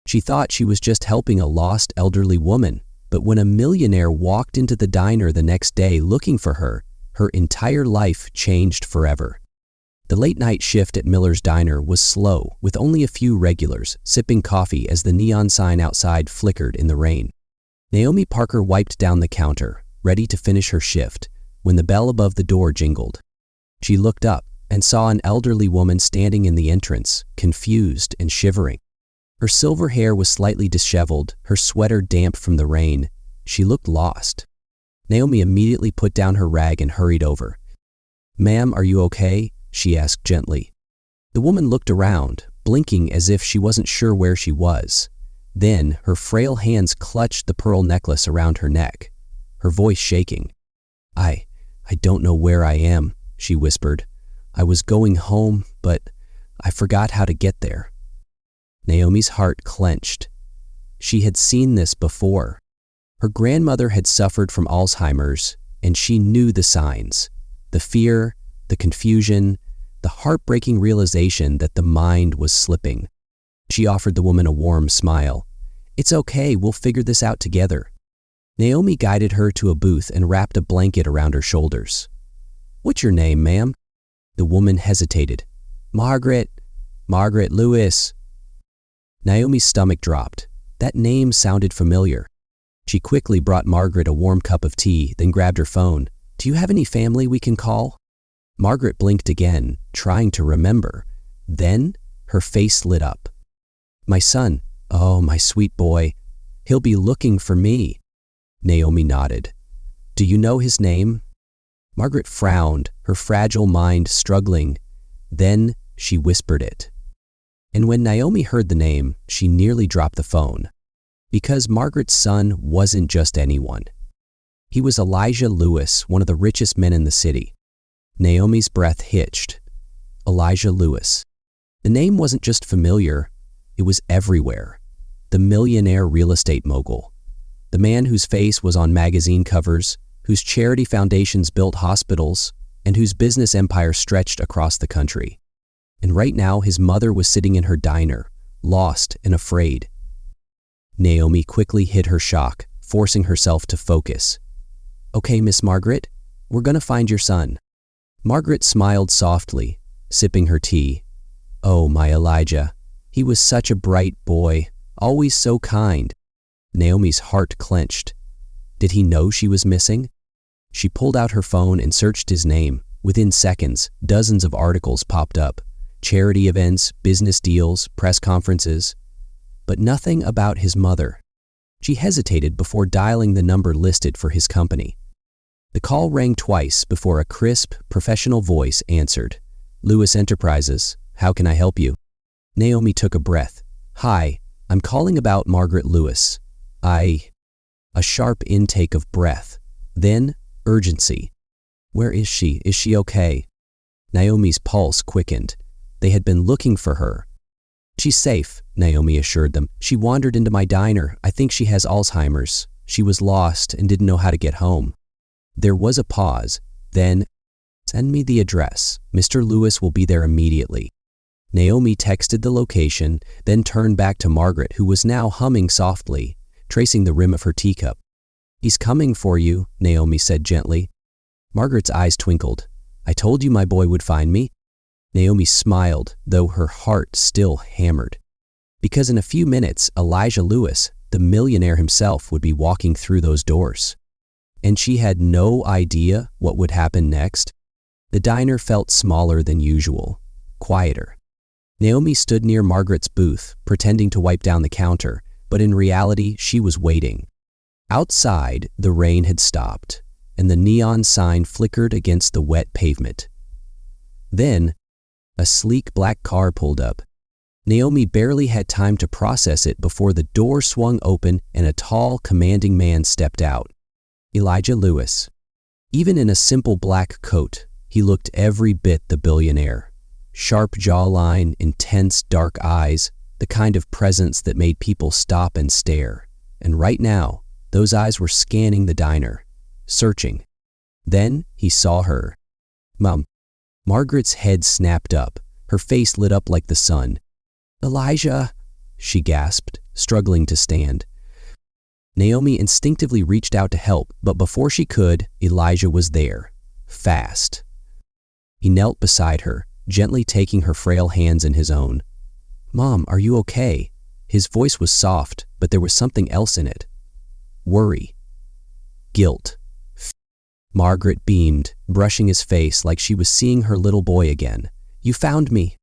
She thought she was just helping a lost elderly woman, but when a millionaire walked into the diner the next day looking for her, her entire life changed forever. The late-night shift at Miller's Diner was slow, with only a few regulars sipping coffee as the neon sign outside flickered in the rain. Naomi Parker wiped down the counter, ready to finish her shift, when the bell above the door jingled. She looked up and saw an elderly woman standing in the entrance, confused and shivering. Her silver hair was slightly disheveled, her sweater damp from the rain. She looked lost. Naomi immediately put down her rag and hurried over. "Ma'am, are you okay?" she asked gently. The woman looked around, blinking as if she wasn't sure where she was. Then her frail hands clutched the pearl necklace around her neck, her voice shaking. I don't know where I am," she whispered. "I was going home, but I forgot how to get there." Naomi's heart clenched. She had seen this before. Her grandmother had suffered from Alzheimer's, and she knew the signs: the fear, the confusion, the heartbreaking realization that the mind was slipping. She offered the woman a warm smile. "It's okay, we'll figure this out together." Naomi guided her to a booth and wrapped a blanket around her shoulders. "What's your name, ma'am?" The woman hesitated. Margaret Lewis." Naomi's stomach dropped. That name sounded familiar. She quickly brought Margaret a warm cup of tea, then grabbed her phone. "Do you have any family we can call?" Margaret blinked again, trying to remember. Then her face lit up. "My son. Oh, my sweet boy. He'll be looking for me." Naomi nodded. "Do you know his name?" Margaret frowned, her fragile mind struggling. Then she whispered it. And when Naomi heard the name, she nearly dropped the phone. Because Margaret's son wasn't just anyone. He was Elijah Lewis, one of the richest men in the city. Naomi's breath hitched. Elijah Lewis. The name wasn't just familiar, it was everywhere. The millionaire real estate mogul. The man whose face was on magazine covers, whose charity foundations built hospitals, and whose business empire stretched across the country. And right now his mother was sitting in her diner, lost and afraid. Naomi quickly hid her shock, forcing herself to focus. "Okay, Miss Margaret, we're gonna find your son." Margaret smiled softly, sipping her tea. "Oh, my Elijah. He was such a bright boy, always so kind." Naomi's heart clenched. Did he know she was missing? She pulled out her phone and searched his name. Within seconds, dozens of articles popped up. Charity events, business deals, press conferences. But nothing about his mother. She hesitated before dialing the number listed for his company. The call rang twice before a crisp, professional voice answered. "Lewis Enterprises, how can I help you?" Naomi took a breath. "Hi, I'm calling about Margaret Lewis. A sharp intake of breath. Then urgency. "Where is she? Is she okay?" Naomi's pulse quickened. They had been looking for her. "She's safe," Naomi assured them. "She wandered into my diner. I think she has Alzheimer's. She was lost and didn't know how to get home." There was a pause. Then, "Send me the address. Mr. Lewis will be there immediately." Naomi texted the location, then turned back to Margaret, who was now humming softly, tracing the rim of her teacup. "He's coming for you," Naomi said gently. Margaret's eyes twinkled. "I told you my boy would find me." Naomi smiled, though her heart still hammered. Because in a few minutes, Elijah Lewis, the millionaire himself, would be walking through those doors. And she had no idea what would happen next. The diner felt smaller than usual, quieter. Naomi stood near Margaret's booth, pretending to wipe down the counter, but in reality, she was waiting. Outside, the rain had stopped, and the neon sign flickered against the wet pavement. Then, a sleek black car pulled up. Naomi barely had time to process it before the door swung open and a tall, commanding man stepped out. Elijah Lewis. Even in a simple black coat, he looked every bit the billionaire. Sharp jawline, intense dark eyes, the kind of presence that made people stop and stare. And right now, those eyes were scanning the diner, searching. Then he saw her. "Mom." Margaret's head snapped up, her face lit up like the sun. "Elijah." she gasped, struggling to stand. Naomi instinctively reached out to help, but before she could, Elijah was there, fast. He knelt beside her, gently taking her frail hands in his own. "Mom, are you okay?" His voice was soft, but there was something else in it. Worry. Guilt. Margaret beamed, brushing his face like she was seeing her little boy again. "You found me."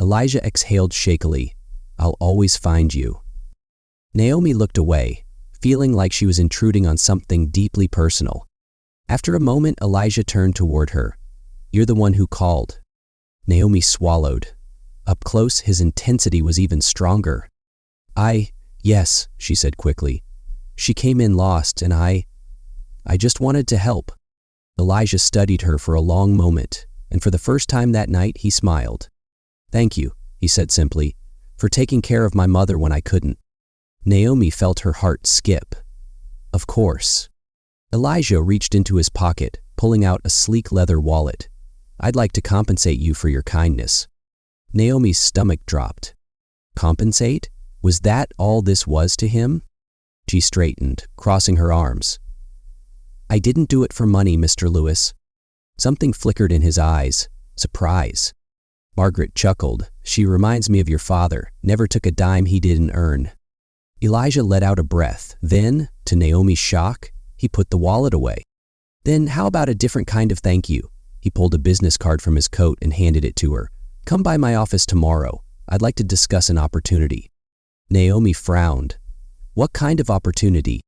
Elijah exhaled shakily. "I'll always find you." Naomi looked away, feeling like she was intruding on something deeply personal. After a moment, Elijah turned toward her. "You're the one who called." Naomi swallowed. Up close, his intensity was even stronger. Yes, she said quickly. "She came in lost and I just wanted to help." Elijah studied her for a long moment, and for the first time that night he smiled. "Thank you," he said simply, "for taking care of my mother when I couldn't." Naomi felt her heart skip. Of course. Elijah reached into his pocket, pulling out a sleek leather wallet. "I'd like to compensate you for your kindness." Naomi's stomach dropped. Compensate? Was that all this was to him? She straightened, crossing her arms. "I didn't do it for money, Mr. Lewis." Something flickered in his eyes. Surprise. Margaret chuckled. "She reminds me of your father. Never took a dime he didn't earn." Elijah let out a breath. Then, to Naomi's shock, he put the wallet away. "Then how about a different kind of thank you?" He pulled a business card from his coat and handed it to her. "Come by my office tomorrow. I'd like to discuss an opportunity." Naomi frowned. "What kind of opportunity?"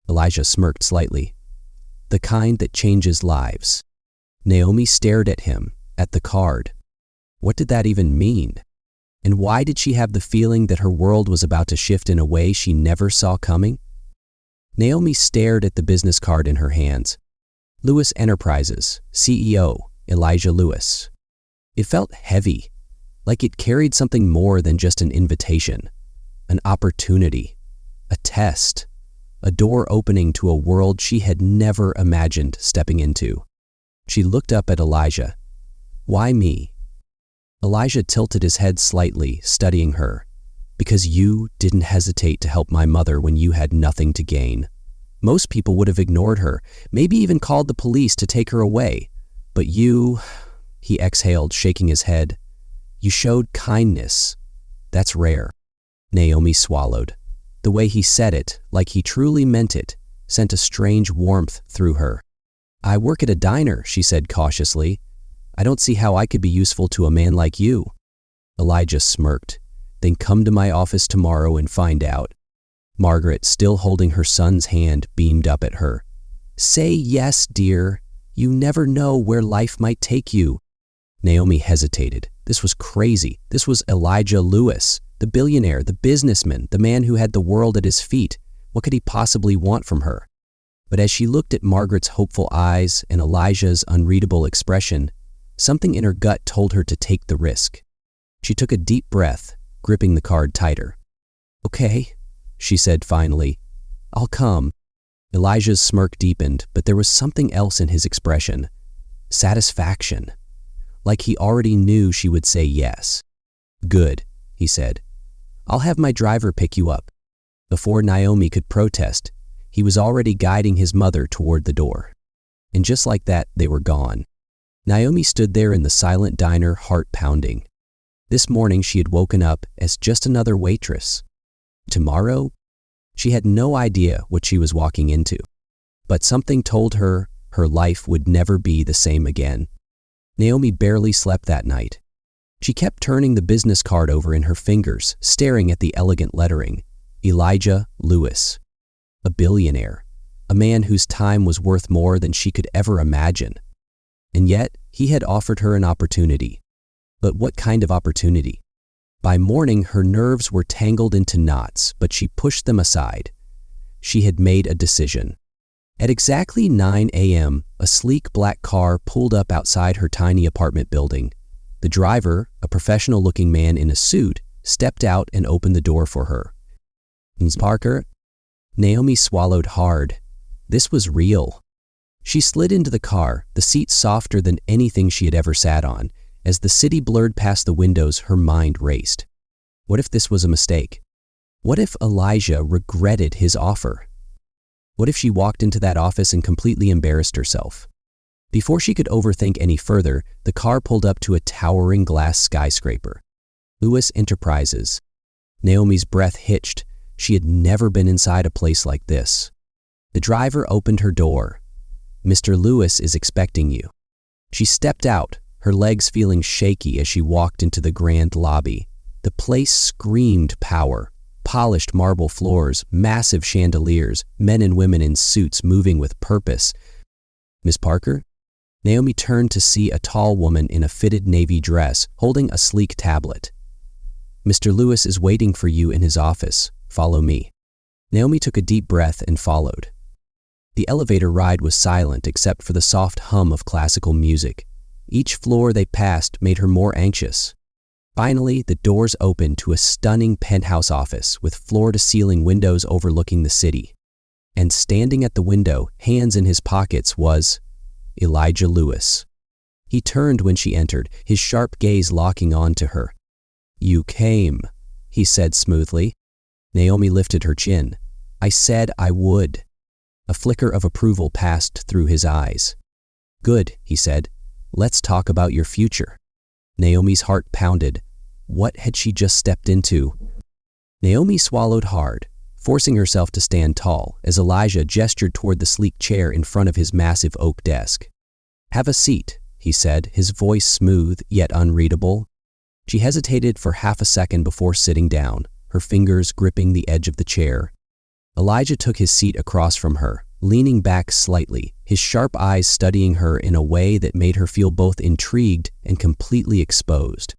Elijah smirked slightly. "The kind that changes lives." Naomi stared at him, at the card. What did that even mean? And why did she have the feeling that her world was about to shift in a way she never saw coming? Naomi stared at the business card in her hands. Lewis Enterprises, CEO, Elijah Lewis. It felt heavy, like it carried something more than just an invitation, an opportunity, a test, a door opening to a world she had never imagined stepping into. She looked up at Elijah. "Why me?" Elijah tilted his head slightly, studying her. "Because you didn't hesitate to help my mother when you had nothing to gain. Most people would have ignored her, maybe even called the police to take her away. But you," he exhaled, shaking his head, "you showed kindness. That's rare." Naomi swallowed. The way he said it, like he truly meant it, sent a strange warmth through her. "I work at a diner," she said cautiously. "I don't see how I could be useful to a man like you." Elijah smirked. "Then come to my office tomorrow and find out." Margaret, still holding her son's hand, beamed up at her. "Say yes, dear. You never know where life might take you." Naomi hesitated. This was crazy. This was Elijah Lewis, the billionaire, the businessman, the man who had the world at his feet. What could he possibly want from her? But as she looked at Margaret's hopeful eyes and Elijah's unreadable expression, something in her gut told her to take the risk. She took a deep breath, gripping the card tighter. "Okay," she said finally. "I'll come." Elijah's smirk deepened, but there was something else in his expression. Satisfaction. Like he already knew she would say yes. "Good," he said. "I'll have my driver pick you up." Before Naomi could protest, he was already guiding his mother toward the door. And just like that, they were gone. Naomi stood there in the silent diner, heart pounding. This morning she had woken up as just another waitress. Tomorrow? She had no idea what she was walking into. But something told her her life would never be the same again. Naomi barely slept that night. She kept turning the business card over in her fingers, staring at the elegant lettering. Elijah Lewis. A billionaire. A man whose time was worth more than she could ever imagine. And yet, he had offered her an opportunity. But what kind of opportunity? By morning, her nerves were tangled into knots, but she pushed them aside. She had made a decision. At exactly 9 a.m., a sleek black car pulled up outside her tiny apartment building. The driver, a professional-looking man in a suit, stepped out and opened the door for her. "Ms. Parker?" Naomi swallowed hard. This was real. She slid into the car, the seat softer than anything she had ever sat on. As the city blurred past the windows, her mind raced. What if this was a mistake? What if Elijah regretted his offer? What if she walked into that office and completely embarrassed herself? Before she could overthink any further, the car pulled up to a towering glass skyscraper. Lewis Enterprises. Naomi's breath hitched. She had never been inside a place like this. The driver opened her door. "Mr. Lewis is expecting you." She stepped out, her legs feeling shaky as she walked into the grand lobby. The place screamed power. Polished marble floors, massive chandeliers, men and women in suits moving with purpose. "Miss Parker?" Naomi turned to see a tall woman in a fitted navy dress holding a sleek tablet. "Mr. Lewis is waiting for you in his office. Follow me." Naomi took a deep breath and followed. The elevator ride was silent except for the soft hum of classical music. Each floor they passed made her more anxious. Finally, the doors opened to a stunning penthouse office with floor-to-ceiling windows overlooking the city. And standing at the window, hands in his pockets, was Elijah Lewis. He turned when she entered, his sharp gaze locking on to her. "You came," he said smoothly. Naomi lifted her chin. "I said I would." A flicker of approval passed through his eyes. "Good," he said. "Let's talk about your future." Naomi's heart pounded. What had she just stepped into? Naomi swallowed hard, forcing herself to stand tall as Elijah gestured toward the sleek chair in front of his massive oak desk. "Have a seat," he said, his voice smooth yet unreadable. She hesitated for half a second before sitting down, her fingers gripping the edge of the chair. Elijah took his seat across from her, leaning back slightly, his sharp eyes studying her in a way that made her feel both intrigued and completely exposed.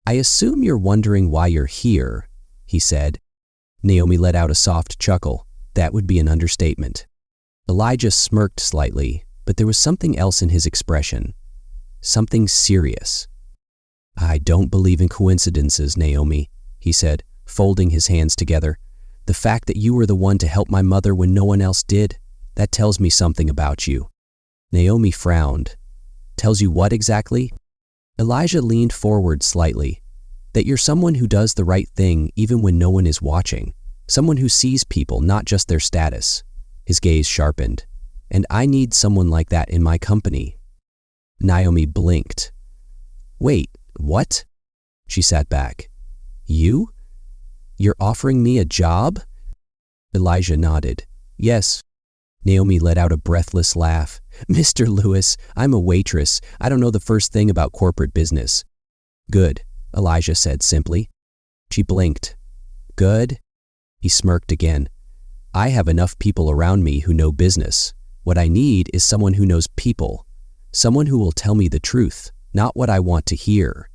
"I assume you're wondering why you're here," he said. Naomi let out a soft chuckle. That would be an understatement. Elijah smirked slightly, but there was something else in his expression. Something serious. "I don't believe in coincidences, Naomi," he said, folding his hands together. "The fact that you were the one to help my mother when no one else did, that tells me something about you." Naomi frowned. "Tells you what exactly?" Elijah leaned forward slightly. "That you're someone who does the right thing even when no one is watching. Someone who sees people, not just their status." His gaze sharpened. "And I need someone like that in my company." Naomi blinked. "Wait, what?" She sat back. "You? You're offering me a job?" Elijah nodded. "Yes." Naomi let out a breathless laugh. "Mr. Lewis, I'm a waitress. I don't know the first thing about corporate business." "Good," Elijah said simply. She blinked. "Good?" He smirked again. "I have enough people around me who know business. What I need is someone who knows people. Someone who will tell me the truth, not what I want to hear."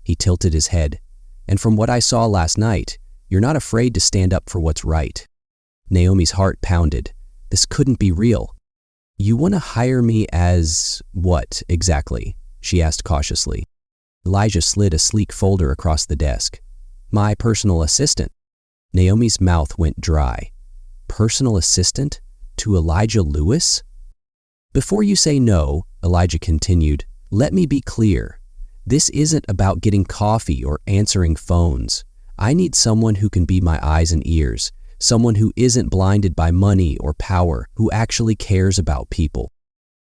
He tilted his head. "And from what I saw last night, you're not afraid to stand up for what's right." Naomi's heart pounded. This couldn't be real. "You want to hire me as what, exactly?" she asked cautiously. Elijah slid a sleek folder across the desk. "My personal assistant." Naomi's mouth went dry. Personal assistant? To Elijah Lewis? "Before you say no," Elijah continued, "let me be clear. This isn't about getting coffee or answering phones. I need someone who can be my eyes and ears. Someone who isn't blinded by money or power, who actually cares about people."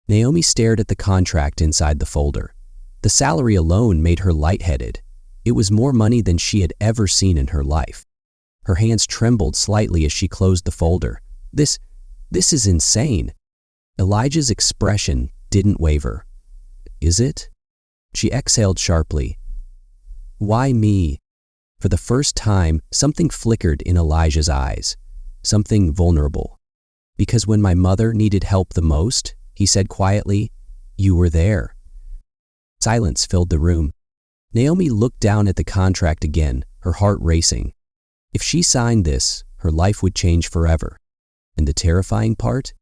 Naomi stared at the contract inside the folder. The salary alone made her lightheaded. It was more money than she had ever seen in her life. Her hands trembled slightly as she closed the folder. This is insane." Elijah's expression didn't waver. "Is it?" She exhaled sharply. "Why me?" For the first time, something flickered in Elijah's eyes, something vulnerable. "Because when my mother needed help the most," he said quietly, "you were there." Silence filled the room. Naomi looked down at the contract again, her heart racing. If she signed this, her life would change forever. And the terrifying part?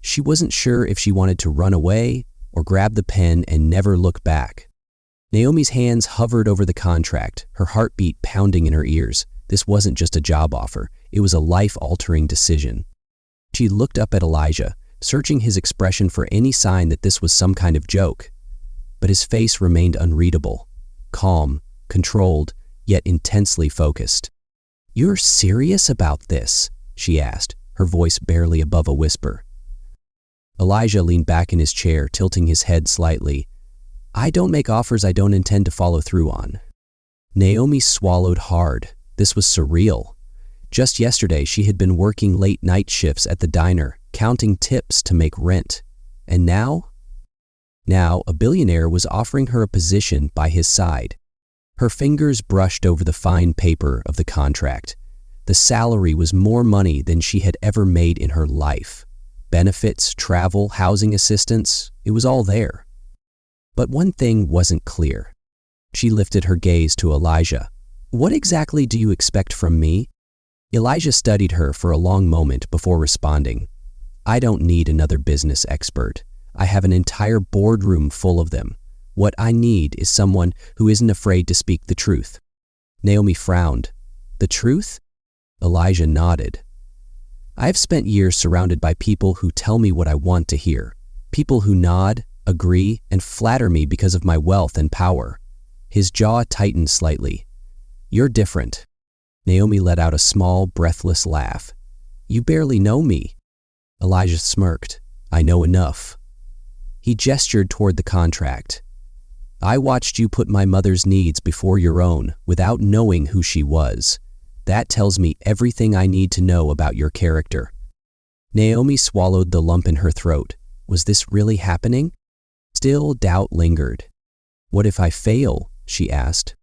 She wasn't sure if she wanted to run away or grab the pen and never look back. Naomi's hands hovered over the contract, her heartbeat pounding in her ears. This wasn't just a job offer, it was a life-altering decision. She looked up at Elijah, searching his expression for any sign that this was some kind of joke. But his face remained unreadable, calm, controlled, yet intensely focused. "You're serious about this?" she asked, her voice barely above a whisper. Elijah leaned back in his chair, tilting his head slightly. "I don't make offers I don't intend to follow through on." Naomi swallowed hard. This was surreal. Just yesterday, she had been working late night shifts at the diner, counting tips to make rent. And now? Now, a billionaire was offering her a position by his side. Her fingers brushed over the fine paper of the contract. The salary was more money than she had ever made in her life. Benefits, travel, housing assistance, it was all there. But one thing wasn't clear. She lifted her gaze to Elijah. "What exactly do you expect from me?" Elijah studied her for a long moment before responding. "I don't need another business expert. I have an entire boardroom full of them. What I need is someone who isn't afraid to speak the truth." Naomi frowned. "The truth?" Elijah nodded. "I've spent years surrounded by people who tell me what I want to hear. People who nod, agree, and flatter me because of my wealth and power." His jaw tightened slightly. "You're different." Naomi let out a small, breathless laugh. "You barely know me." Elijah smirked. "I know enough." He gestured toward the contract. "I watched you put my mother's needs before your own without knowing who she was. That tells me everything I need to know about your character." Naomi swallowed the lump in her throat. Was this really happening? Still, doubt lingered. "What if I fail?" she asked.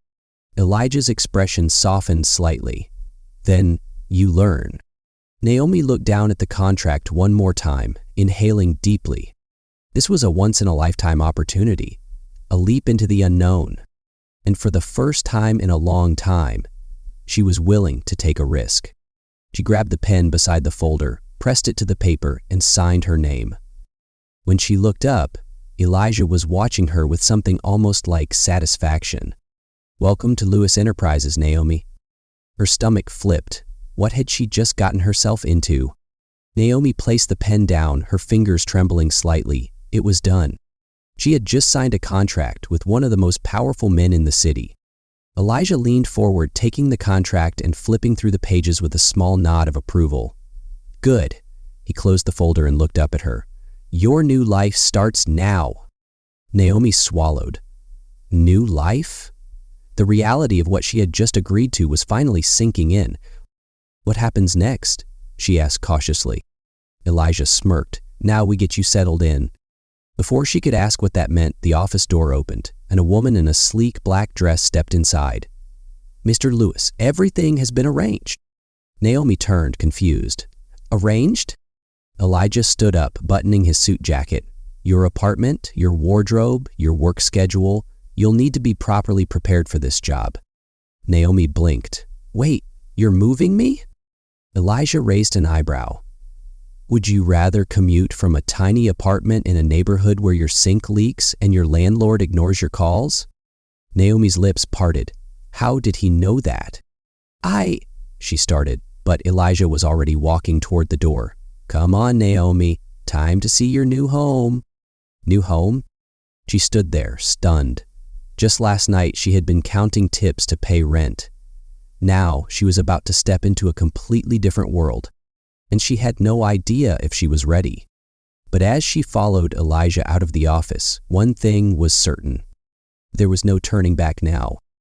Elijah's expression softened slightly. "Then you learn." Naomi looked down at the contract one more time, inhaling deeply. This was a once-in-a-lifetime opportunity, a leap into the unknown. And for the first time in a long time, she was willing to take a risk. She grabbed the pen beside the folder, pressed it to the paper, and signed her name. When she looked up, Elijah was watching her with something almost like satisfaction. "Welcome to Lewis Enterprises, Naomi." Her stomach flipped. What had she just gotten herself into? Naomi placed the pen down, her fingers trembling slightly. It was done. She had just signed a contract with one of the most powerful men in the city. Elijah leaned forward, taking the contract and flipping through the pages with a small nod of approval. "Good." He closed the folder and looked up at her. "Your new life starts now." Naomi swallowed. New life? The reality of what she had just agreed to was finally sinking in. "What happens next?" she asked cautiously. Elijah smirked. "Now we get you settled in." Before she could ask what that meant, the office door opened, and a woman in a sleek black dress stepped inside. "Mr. Lewis, everything has been arranged." Naomi turned, confused. "Arranged?" Elijah stood up, buttoning his suit jacket. "Your apartment, your wardrobe, your work schedule. You'll need to be properly prepared for this job." Naomi blinked. "Wait, you're moving me?" Elijah raised an eyebrow. "Would you rather commute from a tiny apartment in a neighborhood where your sink leaks and your landlord ignores your calls?" Naomi's lips parted. How did he know that? She started, but Elijah was already walking toward the door. "Come on, Naomi. Time to see your new home." New home? She stood there, stunned. Just last night, she had been counting tips to pay rent. Now, she was about to step into a completely different world, and she had no idea if she was ready. But as she followed Elijah out of the office, one thing was certain. There was no turning back now.